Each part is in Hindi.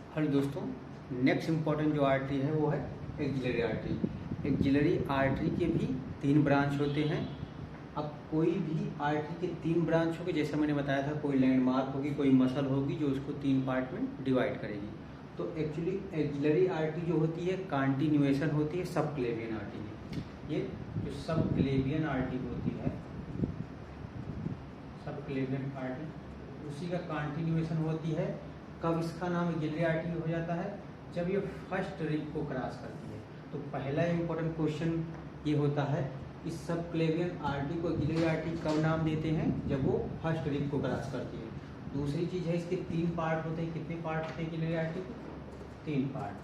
हेलो दोस्तों, नेक्स्ट इम्पॉर्टेंट जो आर्टरी है वो है एक्जिलरी आर्टरी। एक्जिलरी आर्टरी के भी 3 ब्रांच होते हैं। अब कोई भी आर्टरी के 3 ब्रांच होगी, जैसे मैंने बताया था, कोई लैंडमार्क होगी, कोई मसल होगी जो उसको 3 पार्ट में डिवाइड करेगी। तो एक्चुअली एक्जिलरी आर्टरी जो होती है कंटिन्यूएशन होती है सबक्लेवियन आर्टरी की। ये जो सबक्लेवियन आर्टरी होती है, सबक्लेवियन आर्टरी उसी का कंटिन्यूएशन होती है। कब इसका नाम एक्जिलरी आर्टरी हो जाता है? जब ये फर्स्ट रिब को क्रॉस करती है। तो पहला इंपॉर्टेंट क्वेश्चन ये होता है, इस सबक्लेवियन आर्टरी को एक्जिलरी आर्टरी कब नाम देते हैं? जब वो फर्स्ट रिब को क्रॉस करती है। दूसरी चीज है, इसके 3 पार्ट होते हैं। कितने पार्ट होते हैं एक्जिलरी आर्टरी के? 3 पार्ट।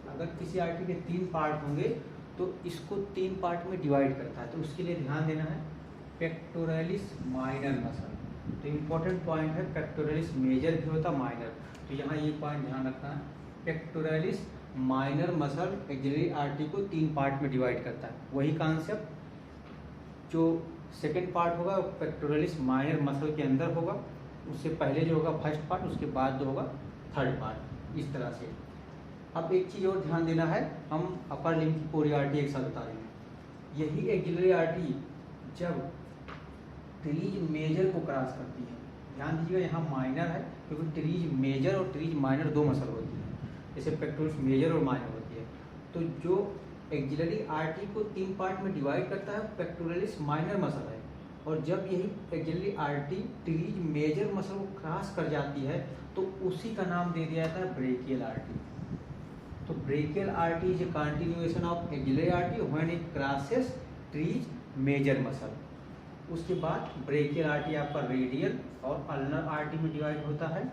अगर किसी आर्टरी के 3 पार्ट होंगे तो इसको 3 पार्ट में डिवाइड करता है। तो उसके लिए ध्यान देना है, पेक्टोरलिस माइनर मसल। तो इम्पोर्टेंट पॉइंट है, पेक्टोरलिस मेजर भी होता माइनर। तो यहाँ ये पॉइंट ध्यान रखना है, pectoralis minor muscle axillary artery को 3 पार्ट में डिवाइड करता है। वही कॉन्सेप्ट जो सेकेंड पार्ट होगा पेक्टोरलिस माइनर मसल के अंदर होगा, उससे पहले जो होगा फर्स्ट पार्ट, उसके बाद जो होगा थर्ड पार्ट, इस तरह से। अब एक चीज और ध्यान देना है, हम अपर लिम्ब की पूरी आर्टरी एक साथ बता रहे हैं। यही एक्जिलरी आर्टरी जब ट्रीज मेजर को क्रॉस करती है, ध्यान दीजिएगा यहाँ माइनर है क्योंकि ट्रीज मेजर और ट्रीज माइनर 2 मसल होती है, जैसे पेक्टोरलिस मेजर और माइनर होती है। तो जो एक्जिलरी आर्टरी को 3 पार्ट में डिवाइड करता है पेक्टोरलिस माइनर मसल है। और जब यही axillary artery teres major muscle को क्रॉस कर जाती है तो उसी का नाम दे दिया जाता है ब्रेकियल आर्टरी। तो brachial artery is a continuation of axillary artery when it crosses teres major muscle. उसके बाद ब्रेकियल आर्टरी आपका रेडियल और अल्नर आर्टरी में डिवाइड होता है,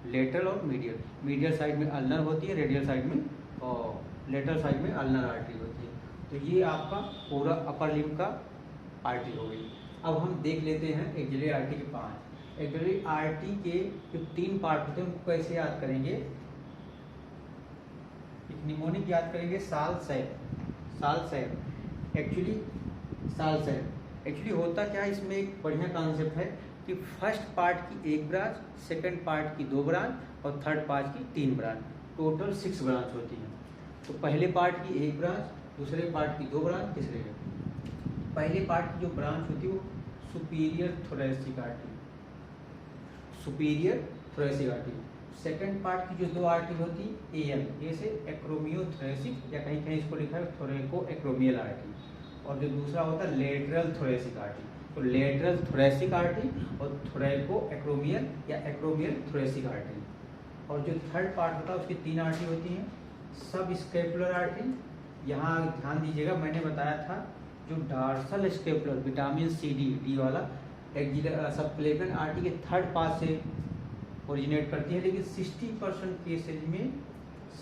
लेटरल और मीडियल। मीडियल साइड में अल्नर होती है, रेडियल साइड में और लेटरल साइड में अल्नर आर्टरी होती है। तो ये आपका पूरा अपर लिम्ब का आर्टरी हो गई। अब हम देख लेते हैं एक्जिलरी आर्टरी के 5। एक्जिलरी आर्टरी के जो 3 पार्ट होते हैं उनको कैसे याद करेंगे? एक निमोनिक याद करेंगे, साल सैप। एक्चुअली होता क्या है, इसमें एक बढ़िया कॉन्सेप्ट है कि फर्स्ट पार्ट की 1 ब्रांच, सेकंड पार्ट की 2 ब्रांच और थर्ड पार्ट की 3 ब्रांच, टोटल 6 ब्रांच होती हैं। तो पहले पार्ट की 1 ब्रांच, दूसरे पार्ट की 2 ब्रांच, तीसरे पहले पार्ट की जो ब्रांच होती है वो superior thoracic artery, superior thoracic artery. Second part की जो 2 आर्टरी होती है एएल, ए से एक्रोमियोथोरेसिक, या कहीं कहीं इसको लिखा है थोरेको एक्रोमियल आर्टरी। और जो दूसरा होता है लेटरल थोरेसिक आर्टरी। तो लेटरल थोरेसिक आर्टरी और थोरेको एक्रोमियल या एक्रोमियल थोरेसिक आर्टरी। और जो थर्ड पार्ट होता है उसकी 3 आर्टरी होती हैं। सब स्केपुलर आर्टरी, यहाँ ध्यान दीजिएगा, मैंने बताया था जो dorsal scapular vitamin C D वाला सबक्लेवियन आर्टरी के थर्ड पार्ट से ओरिजिनेट करती है, लेकिन 60% केसेज में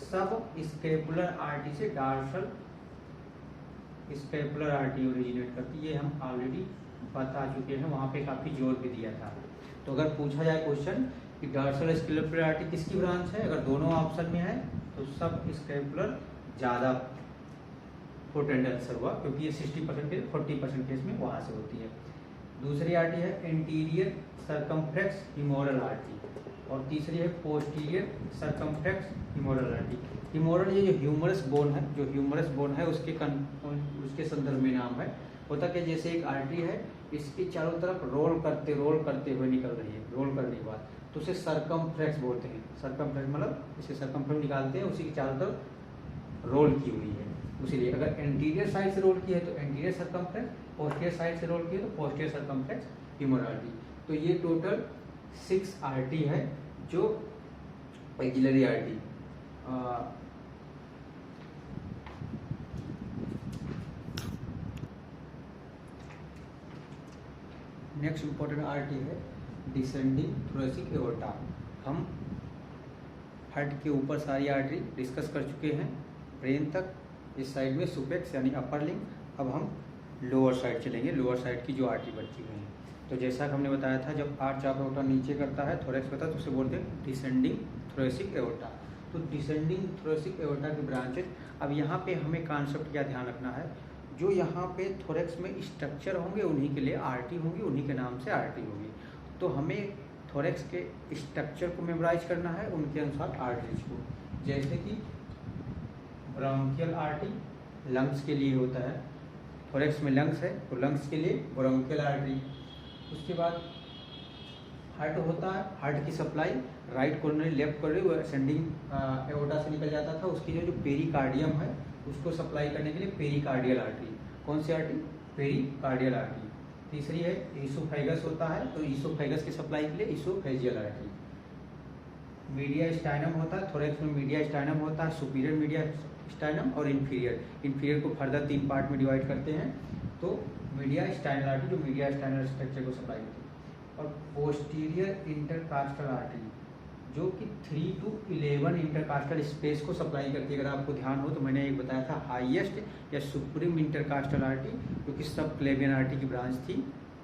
सब स्केपुलर आर्टरी से डार्सल स्केपुलर आर्टरी ओरिजिनेट करती है। ये हम ऑलरेडी बता चुके हैं, वहाँ पे काफ़ी जोर भी दिया था। तो अगर पूछा जाए क्वेश्चन कि डार्सल स्केपुलर आर्टरी किसकी ब्रांच है, अगर दोनों ऑप्शन में है तो सब स्केपुलर ज़्यादा पोटेंट आंसर हुआ, क्योंकि ये 60% केस 40% केस में वहाँ से होती है। दूसरी आर्टरी है एंटीरियर सर्कमफ्लेक्स ह्यूमरल आर्टरी और तीसरी है posterior circumflex humeral artery. Humeral ये जो ह्यूमरस बोन है उसके संदर्भ में नाम है। होता क्या, जैसे एक आर्टरी है, इसके चारों तरफ रोल करते हुए निकल रही है, रोल करने के बाद तो उसे सर्कमफ्लेक्स बोलते हैं। सर्कमफ्लेक्स मतलब इसे सर्कमफ्लेक्स निकालते हैं, उसी के चारों तरफ रोल की हुई है। उसीलिए अगर एंटीरियर साइड से रोल की है तो एंटीरियर सर्कमफ्लेक्स, पोस्टीरियर साइड से रोल की है तो पोस्टीरियर सर्कमफ्लेक्स ह्यूमरल आर्टरी। तो ये टोटल 6 आर्टरी है जो axillary artery. Next important artery है डिसेंडिंग थोरेसिक एओर्टा। हम हेड के ऊपर सारी आर्टरी डिस्कस कर चुके हैं, ब्रेन तक, इस साइड में सुपेक्स यानी अपर लिंग। अब हम लोअर साइड चलेंगे, लोअर साइड की जो आर्टरी बची हुई है। तो जैसा कि हमने बताया था, जब आर्च ऑफ एओर्टा नीचे करता है, थोरेक्स करता है, तो उसे बोलते हैं डिसेंडिंग थोरेसिक एओर्टा। तो डिसेंडिंग थोरेसिक एओर्टा की ब्रांचेज। अब यहाँ पे हमें कॉन्सेप्ट क्या ध्यान रखना है, जो यहाँ पे थोरेक्स में स्ट्रक्चर होंगे उन्हीं के लिए आर्टरी होंगी, उन्हीं के नाम से आर्टरी होगी। तो हमें थोरेक्स के स्ट्रक्चर को मेमोराइज करना है उनके अनुसार आर्टरीज को, जैसे कि ब्रोंकियल आर्टरी लंग्स के लिए होता है, थोरेक्स में लंग्स है तो लंग्स के लिए ब्रोंकियल आर्टरी। उसके बाद हार्ट होता है, हार्ट की supply right coronary left coronary वो असेंडिंग एओर्टा से निकल जाता था, उसकी जो पेरिकार्डियम है उसको सप्लाई करने के लिए पेरिकार्डियल आर्टरी। कौन सी आर्टरी? Pericardial artery. तीसरी है ईसोफेगस होता है तो ईसोफेगस की सप्लाई के लिए ईसोफेजियल आर्टरी। मीडिया स्टाइनम होता है, थोरेक्स में मीडिया स्टाइनम होता है, सुपीरियर मीडिया स्टाइनम और इन्फीरियर को फर्दर 3 पार्ट में डिवाइड करते हैं। तो मीडिया स्टाइनल आर्टरी जो मीडिया स्टाइनल स्ट्रक्चर को सप्लाई करती है, और पोस्टीरियर इंटरकास्टल आर्टरी जो कि 3 to 11 इंटरकास्टल स्पेस को सप्लाई करती है। अगर आपको ध्यान हो तो मैंने एक बताया था हाईएस्ट या सुप्रीम इंटरकास्टल आर्टरी जो कि सब क्लेवियन आर्टरी की ब्रांच थी,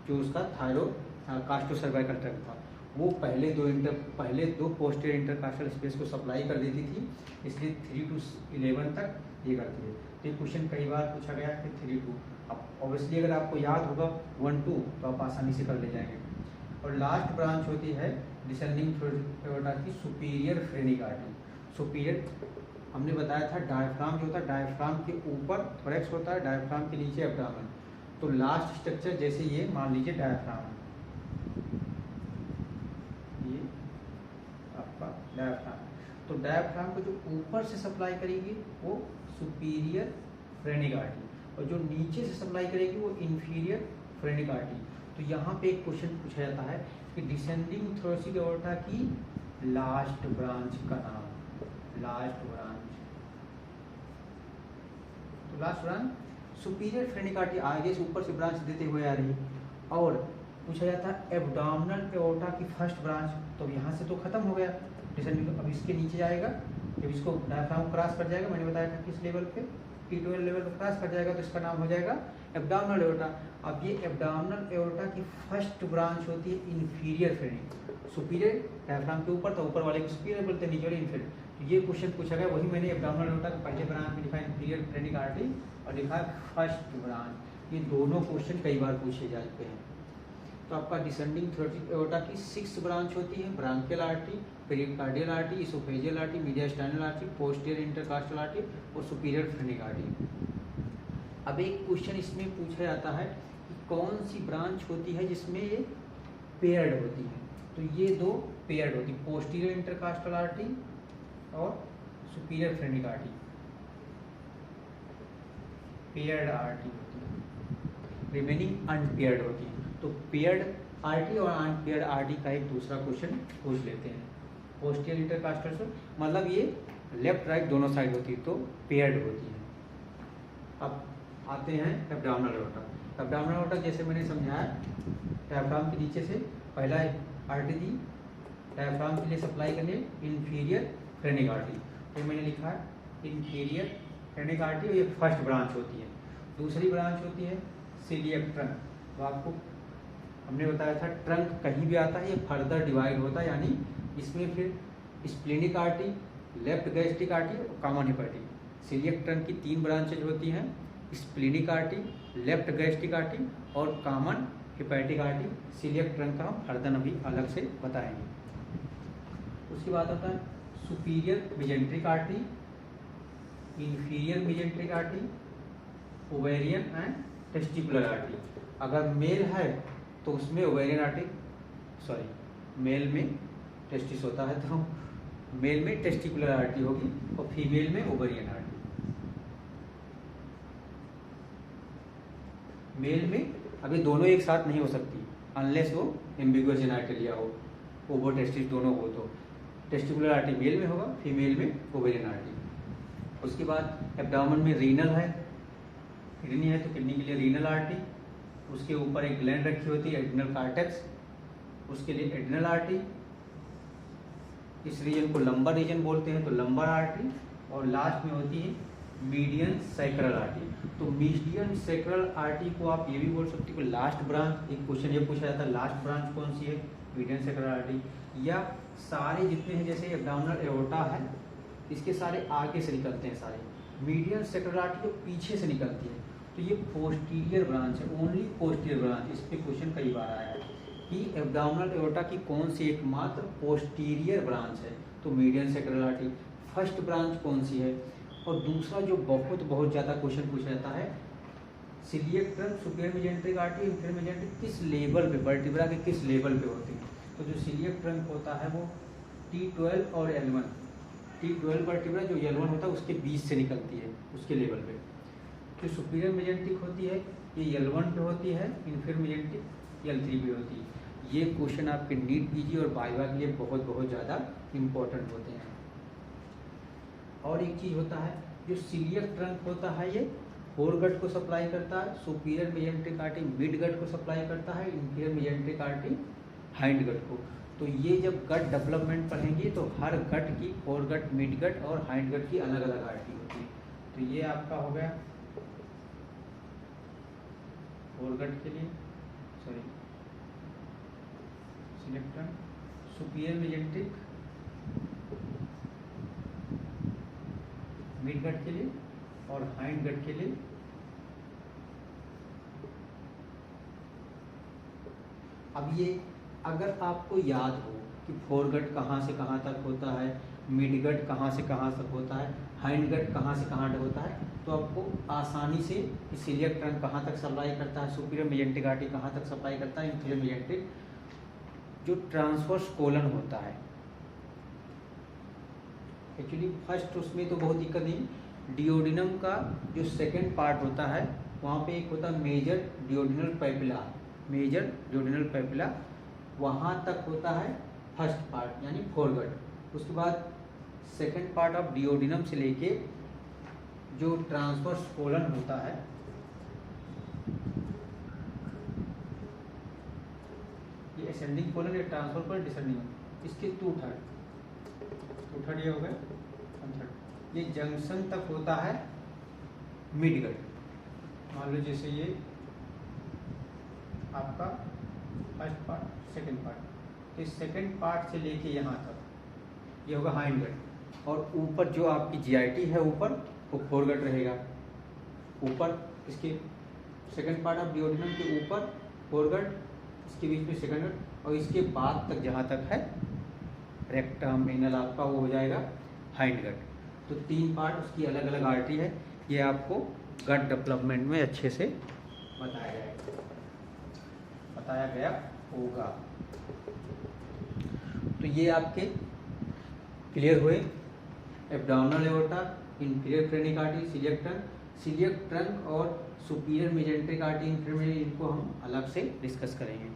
जो उसका थायरो कास्टो सर्वाइकल ट्रैक्ट था, वो पहले दो पोस्टीरियर इंटरकास्टल स्पेस को सप्लाई कर देती थी, इसलिए 3 to 11 तक ये करती है। तो ये क्वेश्चन कई बार पूछा गया कि 3 to, अब ऑब्वियसली अगर आपको याद होगा 1 2 तो आप आसानी से कर ले जाएंगे। और लास्ट ब्रांच होती है डिसेंडिंग एओर्टा की सुपीरियर फ्रेनिक आर्टरी। सुपीरियर हमने बताया था डायफ्राम जो होता है, डायफ्राम के ऊपर थोरेक्स होता है, डायफ्राम के नीचे एब्डोमेन। तो लास्ट स्ट्रक्चर जैसे ये मान लीजिए डायफ्राम है, ये आपका डायफ्राम, तो डायफ्राम को जो ऊपर से सप्लाई करेगी वो सुपीरियर फ्रेनिक आर्टरी और जो नीचे से सप्लाई करेगी वो इंफीरियर फ्रेनिक आर्टरी। तो यहाँ पे एक क्वेश्चन पूछा जाता है कि डिसेंडिंग थोरेसिक एओर्टा की लास्ट ब्रांच का नाम, लास्ट ब्रांच, तो last branch superior phrenic artery आगे से ऊपर से ब्रांच देते हुए आ रही है। और पूछा जाता है एब्डोमिनल एओर्टा की फर्स्ट ब्रांच, तो यहाँ से तो खत्म हो गया डिसेंडिंग, अब इसके नीचे जाएगा, जब इसको डायफ्राम क्रॉस कर जाएगा, मैंने बताया था किस लेवल पे, T12 लेवल पर क्रॉस कर जाएगा तो इसका नाम हो जाएगा एब्डोमिनल एओर्टा। अब ये एब्डोमिनल एओर्टा की फर्स्ट ब्रांच होती है इंफीरियर फ्रेनिक, सुपीरियर डायफ्राम के ऊपर था, ऊपर वाले को सुपीरियर बोलते हैं, नीचे वाले इंफीरियर। तो ये क्वेश्चन पूछा गया, वही मैंने एब्डोमिनल एओर्टा के पहले ब्रांच में लिखा इंफीरियर फ्रेनिक आर्टरी और लिखा है फर्स्ट ब्रांच। ये दोनों क्वेश्चन कई बार पूछे जाते हैं। तो आपका डिसेंडिंग थोरेसिक एओर्टा की 6 ब्रांच होती है, bronchial artery, pericardial artery, oesophageal artery, mediastinal artery, posterior intercostal artery और सुपीरियर फ्रेनिक आर्टरी। अब एक क्वेश्चन इसमें पूछा जाता है कि कौन सी ब्रांच होती है जिसमें ये पेयर्ड होती है, तो ये दो पेयर्ड होती है, पोस्टीरियर इंटरकास्टल आर्टरी और superior phrenic artery paired artery होती है, रिमेनिंग अनपेयर्ड होती है। तो पेयर्ड आर्टरी और अनपेयर्ड आर्टरी का एक दूसरा क्वेश्चन पूछ लेते हैं। पोस्टीरियर इंटरकास्टल से मतलब ये लेफ्ट राइट दोनों साइड होती है तो पेयर्ड होती है। अब आते हैं एब्डोमिनल एओर्टा। एब्डोमिनल एओर्टा जैसे मैंने समझाया, डायफ्राम के नीचे से पहला आर्टरी दी डायफ्राम के लिए सप्लाई करने इंफीरियर फ्रेनिक आर्टरी, तो मैंने लिखा है इंफीरियर फ्रेनिक आर्टरी और ये फर्स्ट ब्रांच होती है। दूसरी ब्रांच होती है सीलिएक ट्रंक, तो आपको हमने बताया था ट्रंक कहीं भी आता है ये फर्दर डिवाइड होता है, यानी इसमें फिर splenic artery, left gastric artery और कॉमन हेपेटिक। सीलिएक ट्रंक की 3 ब्रांचेज होती हैं, splenic artery, left gastric artery और common hepatic artery. Coeliac trunk का हम फर्दर अभी अलग से बताएंगे। उसके बाद आता है superior mesenteric artery, inferior mesenteric artery, ovarian and testicular artery. अगर मेल है तो उसमें ओवेरियन आर्टरी, सॉरी मेल में टेस्टिस होता है तो मेल में टेस्टिकुलर आर्टरी होगी और फीमेल में ओवेरियन आर्टरी। मेल में अभी दोनों एक साथ नहीं हो सकती अनलेस वो एम्बिगुअस जेनाइटलिया हो, ओवो टेस्टिस दोनों हो, तो टेस्टिकुलर आर्टरी मेल में होगा, फीमेल में ओवेरियन आर्टरी। उसके बाद एब्डोमेन में रीनल है, किडनी है तो किडनी के लिए रीनल आर्टरी, उसके ऊपर एक ग्लैंड रखी होती है एड्रिनल कार्टेक्स, उसके लिए एड्रिनल आर्टरी। इस रीजन को लंबर रीजन बोलते हैं तो लंबर आर्टरी, और लास्ट में होती है मीडियन सैक्रल आर्टरी। तो मीडियन सैक्रल आर्टरी को आप ये भी बोल सकते हो कि लास्ट ब्रांच, एक क्वेश्चन ये पूछा जाता है लास्ट ब्रांच कौन सी है, मीडियन सैक्रल आर्टरी। या सारे जितने हैं जैसे एब्डोमिनल एओर्टा है इसके सारे आगे से निकलते हैं सारे, मीडियन सैक्रल आर्टरी जो पीछे से निकलती है तो ये पोस्टीरियर ब्रांच है, ओनली पोस्टीरियर ब्रांच। इस पे क्वेश्चन कई बार आया है कि एब्डोमिनल एओर्टा की कौन सी एकमात्र पोस्टीरियर ब्रांच है, तो median sectoral artery. First branch कौन सी है, और दूसरा जो बहुत ज़्यादा क्वेश्चन पूछा जाता है, coeliac trunk superior mesenteric artery inferior mesenteric किस लेवल पे, वर्टिब्रा के किस लेवल पे होती है। तो जो सिलियक ट्रंक होता है वो T12 और L1, T12 वर्टिब्रा जो L1 होता है उसके बीच से निकलती है, उसके लेवल पे। जो सुपीरियर मेजेंट्रिक होती है ये L1 पे होती है, इंफीरियर मेजेंट्रिक L3 पे होती है। ये क्वेश्चन आपके नीट पीजी और वाइवा के लिए बहुत ज़्यादा इम्पोर्टेंट होते हैं। और एक चीज़ होता है, जो सिलियक ट्रंक होता है ये फोर गट को सप्लाई करता है, superior mesenteric artery midgut को सप्लाई करता है, inferior mesenteric artery hindgut को। तो ये जब गट डेवलपमेंट पढ़ेंगे तो हर गट की फोर गट, मिड गट और हाइंड गट की अलग अलग आर्टरी होती है। तो ये आपका हो गया फोर गट के लिए, sorry coeliac trunk, superior mesenteric midgut के लिए और हाइंड गट के लिए। अब ये अगर आपको याद हो कि फोर गट कहाँ से कहाँ तक होता है, मिड गट कहाँ से कहाँ तक होता है, हाइंड गट कहाँ से कहाँ तक होता है, तो आपको आसानी से सिलियक ट्रंक कहाँ तक सप्लाई करता है, सुपीरियर मेजेंट्रिक आर्टरी कहाँ तक सप्लाई करता है, इंफीरियर मेजेंट्रिक जो ट्रांसवर्स कोलन होता है। एक्चुअली फर्स्ट उसमें तो बहुत दिक्कत नहीं, डिओडिनम का जो सेकंड पार्ट होता है वहाँ पे एक होता है major duodenal papilla, major duodenal papilla, वहाँ तक होता है फर्स्ट पार्ट यानी फोर गट। उसके बाद सेकंड पार्ट ऑफ डिओडिनम से लेके जो ट्रांसवर्स कोलन होता है, ये असेंडिंग कोलन या ट्रांसफर कोलन, डिसेंडिंग, इसके टू थर्ड ये हो गए, वन थर्ड, ये जंक्शन तक होता है मिड गट। मान लो जैसे ये आपका फर्स्ट पार्ट सेकंड पार्ट, तो इस सेकंड पार्ट से लेके यहाँ तक ये होगा हाइंड गट। और ऊपर जो आपकी जीआईटी है ऊपर वो फोर गट रहेगा, ऊपर इसके सेकंड पार्ट ऑफ डिओडिनम के ऊपर फोर गट, इसके बीच में सेकंड गट, और इसके बाद तक जहाँ तक है रेक्टम एनल आपका वो हो जाएगा हाइंड गट। तो तीन पार्ट उसकी अलग अलग आर्टरी है, ये आपको गट डेवलपमेंट में अच्छे से बताया गया होगा। तो ये आपके क्लियर हुए, abdominal aorta, inferior phrenic artery, coeliac trunk और सुपीरियर मेजेंट्रिक आर्टरी, इंफीरियर, इनको हम अलग से डिस्कस करेंगे।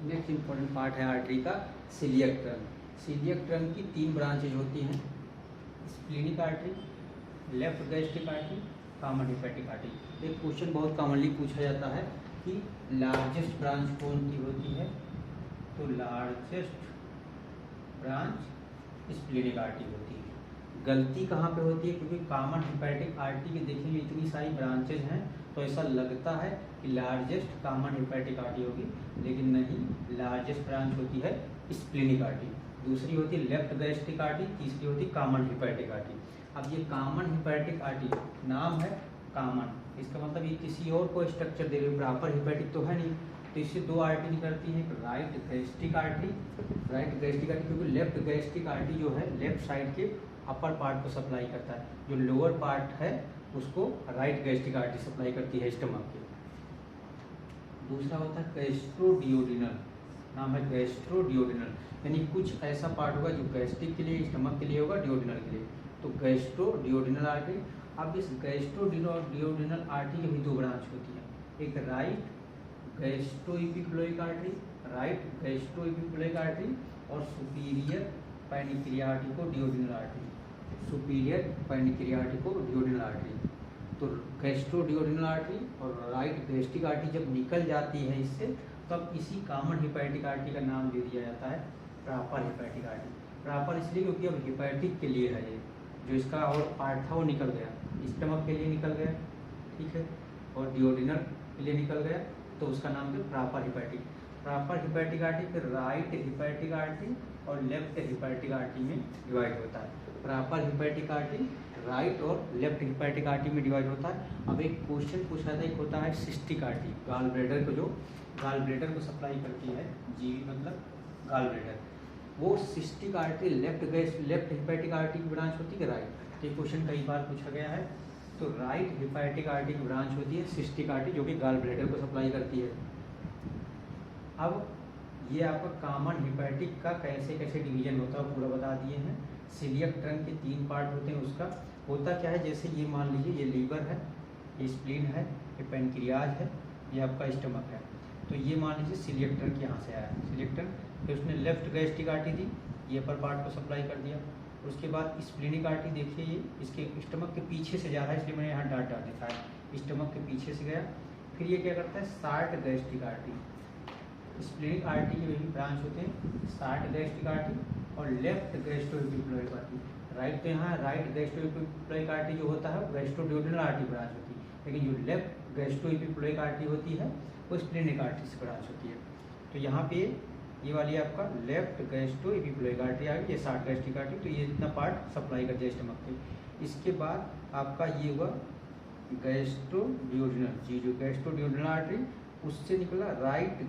नेक्स्ट इंपॉर्टेंट पार्ट है आर्टरी का सिलियक ट्रंक। सिलियक ट्रंक की तीन ब्रांचेज होती हैं, splenic artery, left gastric artery, common hepatic artery. एक क्वेश्चन बहुत कॉमनली पूछा जाता है कि लार्जेस्ट ब्रांच कौन सी होती है, तो लार्जेस्ट ब्रांच स्प्लीनिक आर्टरी होती है। गलती कहाँ पे होती है, क्योंकि कॉमन हेपेटिक आर्टरी के देखने में इतनी सारी ब्रांचेज हैं तो ऐसा लगता है कि लार्जेस्ट कॉमन हेपेटिक आर्टरी होगी, लेकिन नहीं, लार्जेस्ट ब्रांच होती है स्प्लीनिक आर्टरी, दूसरी होती है लेफ्ट गैस्ट्रिक आर्टरी, तीसरी होती है कॉमन हेपेटिक आर्टरी। अब ये कॉमन हेपेटिक आर्टरी नाम है कॉमन, इसका मतलब ये किसी और को स्ट्रक्चर दे रही है, प्रॉपर हेपेटिक तो है नहीं, तो इससे दो आर्टरी निकलती है, राइट गैस्ट्रिक आर्टरी, क्योंकि लेफ्ट गैस्ट्रिक आर्टरी जो है लेफ्ट साइड के अपर पार्ट को सप्लाई करता है, जो लोअर पार्ट है उसको राइट गैस्ट्रिक आर्टरी सप्लाई करती है स्टमक के। दूसरा होता है गैस्ट्रोडियोडिनल, नाम है गैस्ट्रोडियोडिनल, यानी कुछ ऐसा पार्ट होगा जो गैस्ट्रिक के लिए, स्टमक के लिए होगा, डियोडिनल के लिए, तो गैस्ट्रोडियोडिनल आर्टरी। अब इस गैस्ट्रोडियोडिनल आर्टरी की भी दो ब्रांच होती है, एक राइट गैस्ट्रोइपिक्लोइक आर्टरी, राइट गैस्ट्रोइपिक्लोइक आर्टरी, और सुपीरियर पैनिक्रियाटिक को डियोडिनल आर्टरी, सुपीरियर पैनिक्रियाटिक को डियोडिनल आर्टरी। तो गैस्ट्रोडियोडिनल आर्टरी और राइट गैस्ट्रिक आर्टरी जब निकल जाती है इससे, तब इसी कॉमन हेपेटिक आर्टरी का नाम दे दिया जाता है प्रॉपर हेपेटिक आर्टरी। प्रॉपर इसलिए क्योंकि अब हेपेटिक के लिए है, ये जो इसका और पार्ट था वो निकल गया, स्टमक के लिए निकल गया, ठीक है, और डियोडिनल के लिए निकल गया, तो उसका नाम है proper hepatic. Proper hepatic artery फिर राइट हेपेटिक आर्टरी और लेफ्ट हेपेटिक आर्टरी में डिवाइड होता है। प्रॉपर हेपेटिक आर्टरी राइट और लेफ्ट हिपैटिक आर्टरी में डिवाइड होता है। अब एक क्वेश्चन पूछा था, एक होता है सिस्टिक आर्टरी, गाल ब्लैडर को, जो गाल ब्लैडर को सप्लाई करती है, जीवी मतलब गाल ब्लैडर, वो cystic artery left hepatic artery की ब्रांच होती है राइट। ये क्वेश्चन कई बार पूछा गया है। तो राइट हिपैटिक आर्टरी की ब्रांच होती है सिस्टिक आर्टरी, जो कि गाल ब्लैडर को सप्लाई करती है। अब ये आपका कॉमन हिपैटिक का कैसे कैसे डिवीजन होता है पूरा बता दिए हैं। सीलियक ट्रंक के 3 पार्ट होते हैं। उसका होता क्या है, जैसे ये मान लीजिए ये लीवर है, ये स्प्लीन है, ये पेनक्रियाज है, ये आपका स्टमक है। तो ये मान लीजिए सीलियक ट्रंक यहाँ से आया है, सीलियक ट्रंक, फिर उसने लेफ्ट गैस्ट्रिक आर्टरी दी, ये अपर पार्ट को सप्लाई कर दिया। उसके बाद स्प्लीनिक आर्टरी देखिए, ये इसके स्टमक के पीछे से जा रहा है, इसलिए मैंने यहाँ डाट डाट दिखाया, स्टमक के पीछे से गया। फिर ये क्या करता है, short gastric artery, splenic artery के भी ब्रांच होते हैं, शार्ट गैस्ट्रिक आर्टरी और लेफ्ट गैस्ट्रोएपिक्लोइक आर्टरी। राइट तो यहाँ राइट गैस्ट्रोएपिक्लोइक आर्टरी जो होता है गैस्ट्रोड्यूडेनल आर्टरी ब्रांच होती है, लेकिन जो लेफ्ट गैस्ट्रोएपिक्लोइक आर्टरी होती है वो स्प्लीनिक आर्टरी से ब्रांच होती है। तो यहाँ पे ये वाली आपका लेफ्ट गैस्ट्रोएपिक्लोइक आर्टरी आ गई, ये शार्ट गैस्ट्रिक आर्टरी, तो ये इतना पार्ट सप्लाई कर दिया स्टमक के। इसके बाद आपका ये हुआ गैस्ट्रोड्यूडेनल, जी जो गैस्ट्रोड्यूडेनल आर्टरी, उससे निकला राइट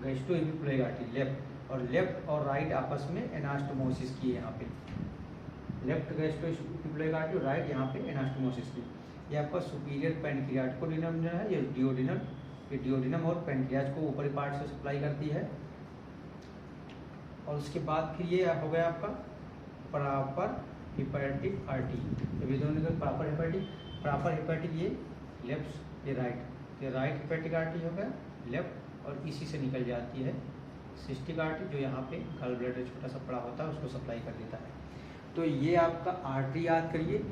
गैस्ट्रोएपिक्लोइक आर्टरी लेफ्ट, और लेफ्ट और राइट आपस में एनास्टोमोसिस की, यहाँ पे लेफ्ट गैस्ट्रोएपिक्लोइक आर्टरी, राइट यहाँ पे एनास्टोमोसिस की। ये आपका सुपीरियर पैनक्रियाटिक है, ये डिओडिनम, ये डिओडिनम और पैनक्रियाज को ऊपरी पार्ट से सप्लाई करती है। और उसके बाद फिर ये हो गया आपका प्रॉपर हिपैटिक आर्टरी, ये दोनों का प्रॉपर हिपैटिक ये लेफ्ट, ये राइट हिपैटिक आर्टरी हो गया लेफ्ट, और इसी से निकल जाती है सिस्टिक आर्टरी, जो यहाँ पे गॉल ब्लैडर छोटा सा पड़ा होता है उसको सप्लाई कर देता है। तो ये आपका आर्टरी याद करिए,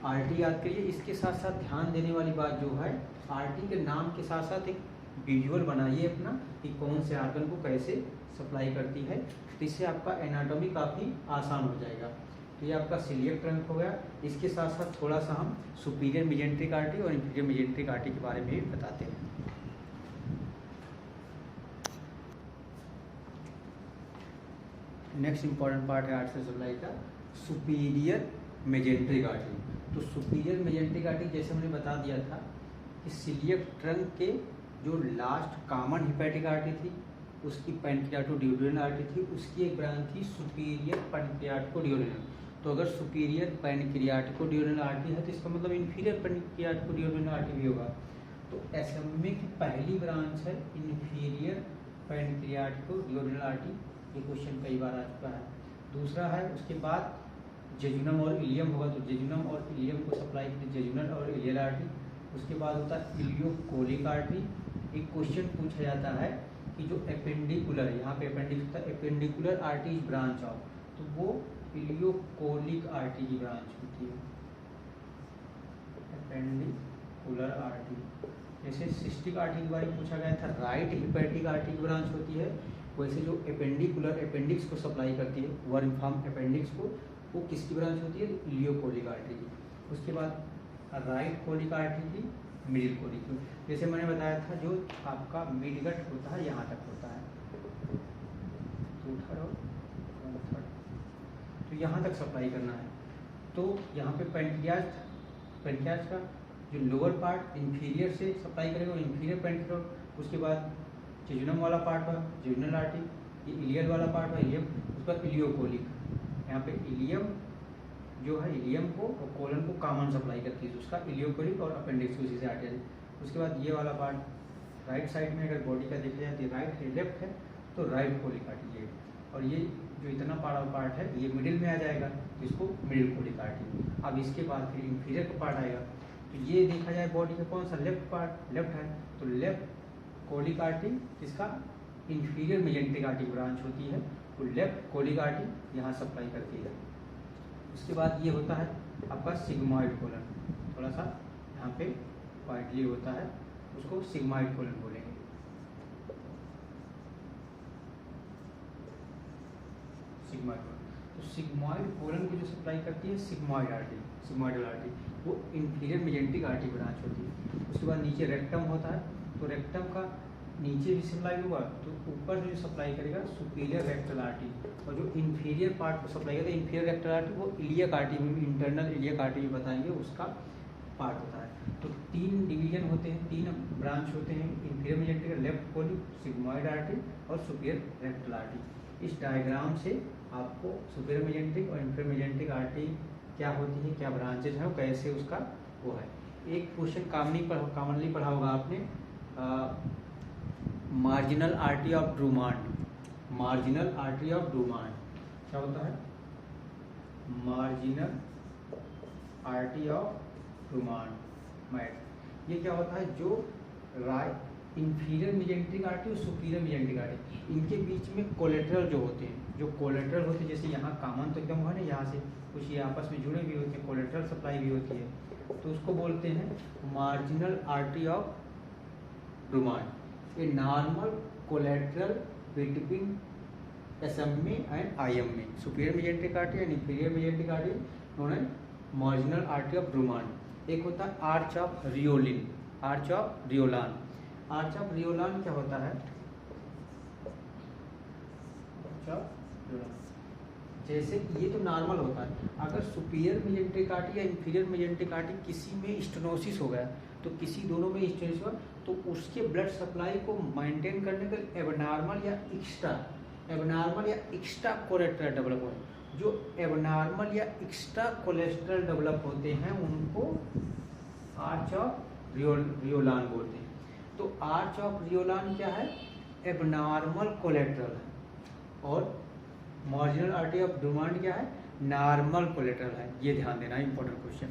आर्टरी याद करिए। इसके साथ साथ ध्यान देने वाली बात जो है, आर्टरी के नाम के साथ साथ एक विजुअल बनाइए अपना कि कौन से आर्गन को कैसे सप्लाई करती है, तो इससे आपका एनाटॉमी काफ़ी आसान हो जाएगा। तो ये आपका सीलियक ट्रंक हो गया। इसके साथ साथ थोड़ा सा हम सुपीरियर मेजेंट्रिक आर्टरी और इंफीरियर मेजेंट्रिक आर्टरी के बारे में भी बताते हैं। नेक्स्ट इंपॉर्टेंट पार्ट है आर्टरी सप्लाई का सुपीरियर मेजेंट्रिक आर्टरी। तो सुपीरियर मेजेंट्रिक आर्टरी जैसे मैंने बता दिया था कि सीलियक ट्रंक के जो लास्ट कॉमन हिपैटिक आर्टरी थी, उसकी पैनक्रियाटोड्यूडेनल आर्टरी थी, उसकी एक ब्रांच थी सुपीरियर पैनक्रियाटिकोड्यूडेनल। तो अगर सुपीरियर पैनक्रियाटिकोड्यूडेनल आर्टरी है तो इसका मतलब इंफीरियर पैनक्रियाटिकोड्यूडेनल आर्टरी भी होगा। तो एसएमए की पहली ब्रांच है इंफीरियर पैनक्रियाटिकोड्यूडेनल आर्टरी, ये क्वेश्चन कई बार आ चुका है। दूसरा है उसके बाद जेजुनम और इलियम होगा, तो जेजुनम और इलियम को सप्लाई करती जेजुनल और इलियल आर्टरी। उसके बाद होता है इलियोकोलिक आर्टरी। एक क्वेश्चन पूछा जाता है कि जो एपेंडिकुलर, यहाँ पे अपेंडिक्स होता है, एपेंडिकुलर आर्टरी ब्रांच ऑफ, तो वो इलियोकोलिक आर्टरी की ब्रांच होती है, एपेंडिकुलर आर्टरी। जैसे सिस्टिक आर्टरी के बारे में पूछा गया था, राइट हिपैटिक आर्टरी की ब्रांच होती है, वैसे जो एपेंडिकुलर अपेंडिक्स को सप्लाई करती है, वर्मफॉर्म अपेंडिक्स को, वो किसकी ब्रांच होती है, इलियोकोलिक आर्टरी की। उसके बाद राइट कोलिक आर्टरी की, मिडिल कोलिक की। जैसे मैंने बताया था जो आपका मिडगट होता है यहाँ तक होता है, तो यहाँ तक सप्लाई करना है। तो यहाँ पे पैनक्रियाज का जो लोअर पार्ट इंफीरियर से सप्लाई करेगा, इंफीरियर पैनक्रियाज। उसके बाद जेजुनम वाला पार्ट हुआ जेजुनल आर्टरी, ये इलियल वाला पार्ट हुआ इलियम, उसके बाद इलियोकोलिक। यहाँ पे इलियम जो है, इलियम को और कोलन को कॉमन सप्लाई करती है, उसका इलियोकोलिक और अपेंडिक्स उसी से आर्टरी। उसके बाद ये वाला पार्ट राइट साइड में अगर बॉडी का देखा जाए तो राइट है, लेफ्ट है, तो राइट कोलिक आर्टरी है। और ये जो इतना पार्ट है ये मिडिल में आ जाएगा, तो इसको मिडिल कोलिक आर्टरी। अब इसके बाद फिर इंफीरियर का पार्ट आएगा, तो ये देखा जाए बॉडी का कौन सा लेफ्ट पार्ट, लेफ्ट है, तो लेफ्ट कोलिक आर्टरी जिसका इंफीरियर मेजेंट्रिक आर्टरी ब्रांच होती है, तो लेफ्ट कोलिक आर्टरी यहाँ सप्लाई करती है। उसके बाद ये होता है आपका सिग्मॉइड कोलन, थोड़ा सा यहाँ पे वाइडली होता है, उसको सिग्मॉइड कोलन बोलेंगे। सिग्मॉइड कोलन, तो सिग्मॉइड कोलन को जो सप्लाई करती है सिग्मॉइड आर्टरी, सिग्मॉइडल आर्टरी, वो इंफीरियर मेजेंट्रिक आर्टरी ब्रांच होती है। उसके बाद नीचे रेक्टम होता है, तो रेक्टम का नीचे भी सप्लाई होगा तो ऊपर से जो सप्लाई करेगा सुपीरियर रेक्टल आर्टरी, और जो इंफीरियर पार्ट को सप्लाई करेगा इंफीरियर रेक्टल आर्टरी वो इलियक आर्टरी में, इंटरनल इलियक आर्टरी में बताएंगे उसका पार्ट होता है। तो 3 डिवीजन होते हैं, 3 ब्रांच होते हैं, inferior mesenteric, left colic, sigmoid artery और सुपीरियर रेक्टल आर्टरी। इस डायग्राम से आपको सुपीरियर मेजेंटिक और इंफीरियर मेजेंटिक आर्टरी क्या होती है, क्या ब्रांचेज हैं, कैसे उसका वो है। एक क्वेश्चन कॉमनली पढ़ा होगा आपने, marginal artery of Drummond. Marginal artery of Drummond क्या होता है? मार्जिनल आर्टरी ऑफ ड्रूमांड मैट, ये क्या होता है? जो इंफीरियर मेजेंटिक आर्टरी और सुपीरियर मेजेंटिक आर्टरी, इनके बीच में कोलेटरल जो होते हैं, जो कोलेटरल होते हैं, जैसे यहाँ कॉमन तो एकदम हुआ ना, यहाँ से कुछ ये आपस में जुड़े भी होते हैं, कोलेटरल सप्लाई भी होती है, तो उसको बोलते हैं marginal artery of Drummond. A normal collateral between SMA and IMA, superior mesenteric artery and inferior mesenteric artery known as marginal artery of Drummond. एक होता है arch of Riolan, arch of Riolan. Arch of Riolan क्या होता है? जैसे ये तो नॉर्मल होता है, अगर सुपीरियर मेजेंटिक आर्टरी या इंफीरियर मेजेंटिक आर्टरी किसी में स्टेनोसिस हो गया, तो किसी दोनों में स्टेनोसिस हुआ, तो उसके ब्लड सप्लाई को मेंटेन करने के लिए एबनॉर्मल या एक्स्ट्रा कोलेस्ट्रॉल डेवलप हो, जो एबनॉर्मल या एक्स्ट्रा कोलेस्ट्रॉल डेवलप होते हैं उनको आर्च ऑफ रियोलान बोलते हैं। तो आर्च ऑफ रियोलान क्या है? एबनॉर्मल कोलेस्ट्रॉल है, और मार्जिनल आर्टरी ऑफ ड्रूमांड क्या है? नॉर्मल कोलेस्ट्रॉल है। ये ध्यान देना, इंपॉर्टेंट क्वेश्चन।